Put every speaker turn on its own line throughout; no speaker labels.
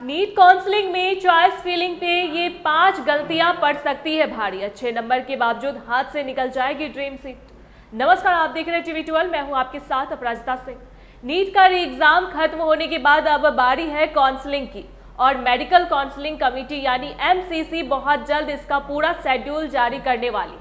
NEET counselling में choice filling पे ये 5 गलतियां पड़ सकती है भारी। अच्छे नंबर के बावजूद हाथ से निकल जाएगी ड्रीम सीट। नमस्कार, आप देख रहे हैं टीवी 12। मैं हूं आपके साथ अपराजिता सिंह। नीट का एग्जाम खत्म होने के बाद अब बारी है काउंसलिंग की, और मेडिकल काउंसलिंग कमेटी यानी एमसीसी बहुत जल्द इसका पूरा शेड्यूल जारी करने वाली।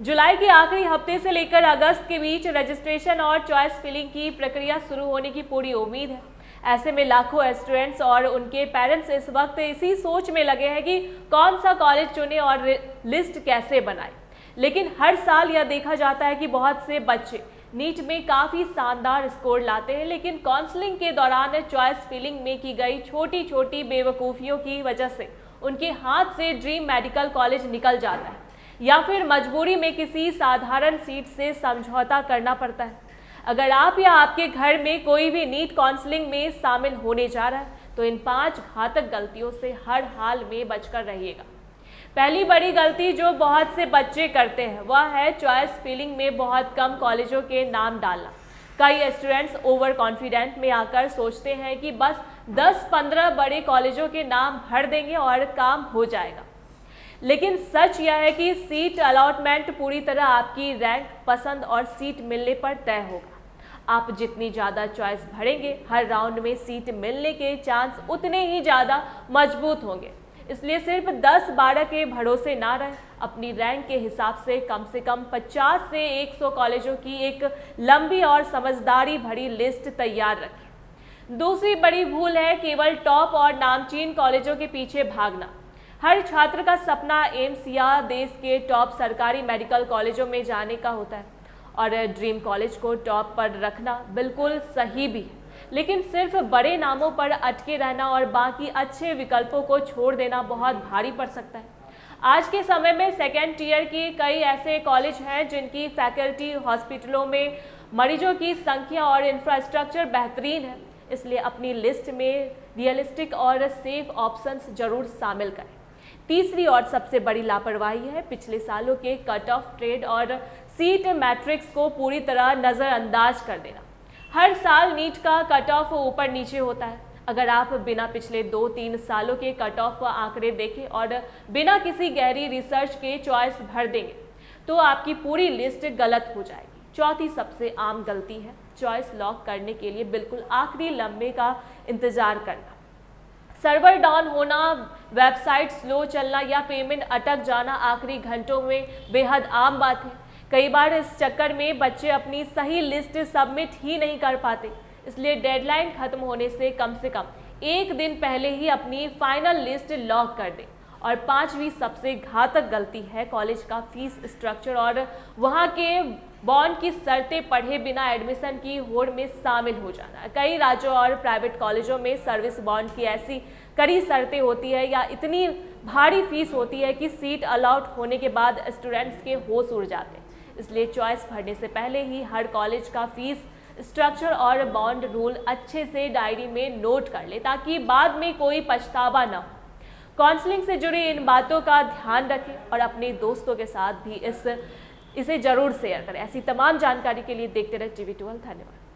जुलाई के आखिरी हफ्ते से लेकर अगस्त के बीच रजिस्ट्रेशन और चॉइस फिलिंग की प्रक्रिया शुरू होने की पूरी उम्मीद है। ऐसे में लाखों स्टूडेंट्स और उनके पेरेंट्स इस वक्त इसी सोच में लगे हैं कि कौन सा कॉलेज चुने और लिस्ट कैसे बनाए। लेकिन हर साल यह देखा जाता है कि बहुत से बच्चे नीट में काफ़ी शानदार स्कोर लाते हैं, लेकिन काउंसलिंग के दौरान चॉइस फिलिंग में की गई छोटी छोटी बेवकूफ़ियों की वजह से उनके हाथ से ड्रीम मेडिकल कॉलेज निकल जाता है, या फिर मजबूरी में किसी साधारण सीट से समझौता करना पड़ता है। अगर आप या आपके घर में कोई भी नीट काउंसलिंग में शामिल होने जा रहा है तो इन 5 घातक गलतियों से हर हाल में बचकर रहिएगा। पहली बड़ी गलती जो बहुत से बच्चे करते हैं वह है चॉइस फिलिंग में बहुत कम कॉलेजों के नाम डालना। कई स्टूडेंट्स ओवर कॉन्फिडेंट में आकर सोचते हैं कि बस 10-15 बड़े कॉलेजों के नाम भर देंगे और काम हो जाएगा। लेकिन सच यह है कि सीट अलॉटमेंट पूरी तरह आपकी रैंक, पसंद और सीट मिलने पर तय होगा। आप जितनी ज़्यादा चॉइस भरेंगे, हर राउंड में सीट मिलने के चांस उतने ही ज़्यादा मजबूत होंगे। इसलिए सिर्फ 10-12 के भरोसे ना रहें। अपनी रैंक के हिसाब से कम 50 से 100 कॉलेजों की एक लंबी और समझदारी भरी लिस्ट तैयार रखें। दूसरी बड़ी भूल है केवल टॉप और नामचीन कॉलेजों के पीछे भागना। हर छात्र का सपना एम्स या देश के टॉप सरकारी मेडिकल कॉलेजों में जाने का होता है, और ड्रीम कॉलेज को टॉप पर रखना बिल्कुल सही भी है। लेकिन सिर्फ बड़े नामों पर अटके रहना और बाकी अच्छे विकल्पों को छोड़ देना बहुत भारी पड़ सकता है। आज के समय में सेकेंड टियर के कई ऐसे कॉलेज हैं जिनकी फैकल्टी, हॉस्पिटलों में मरीजों की संख्या और इंफ्रास्ट्रक्चर बेहतरीन है। इसलिए अपनी लिस्ट में रियलिस्टिक और सेफ ऑप्शंस जरूर शामिल करें। तीसरी और सबसे बड़ी लापरवाही है पिछले सालों के कट ऑफ ट्रेड और सीट मैट्रिक्स को पूरी तरह नज़रअंदाज कर देना। हर साल नीट का कट ऑफ ऊपर नीचे होता है। अगर आप बिना पिछले 2-3 सालों के कट ऑफ आंकड़े देखें और बिना किसी गहरी रिसर्च के चॉइस भर देंगे तो आपकी पूरी लिस्ट गलत हो जाएगी। चौथी सबसे आम गलती है चॉइस लॉक करने के लिए बिल्कुल आखिरी लम्हे का इंतज़ार करना। सर्वर डाउन होना, वेबसाइट स्लो चलना या पेमेंट अटक जाना आखिरी घंटों में बेहद आम बात है। कई बार इस चक्कर में बच्चे अपनी सही लिस्ट सबमिट ही नहीं कर पाते। इसलिए डेडलाइन खत्म होने से कम 1 दिन पहले ही अपनी फाइनल लिस्ट लॉक कर दें। और 5वीं सबसे घातक गलती है कॉलेज का फीस स्ट्रक्चर और वहाँ के बॉन्ड की शर्तें पढ़े बिना एडमिशन की होड़ में शामिल हो जाना। कई राज्यों और प्राइवेट कॉलेजों में सर्विस बॉन्ड की ऐसी कड़ी शर्तें होती है या इतनी भारी फीस होती है कि सीट अलॉट होने के बाद स्टूडेंट्स के होश उड़ जाते हैं। इसलिए चॉइस भरने से पहले ही हर कॉलेज का फीस स्ट्रक्चर और बॉन्ड रूल अच्छे से डायरी में नोट कर ले, ताकि बाद में कोई पछतावा न हो। काउंसलिंग से जुड़ी इन बातों का ध्यान रखें और अपने दोस्तों के साथ भी इसे जरूर शेयर करें। ऐसी तमाम जानकारी के लिए देखते रहे टीवी 12। धन्यवाद।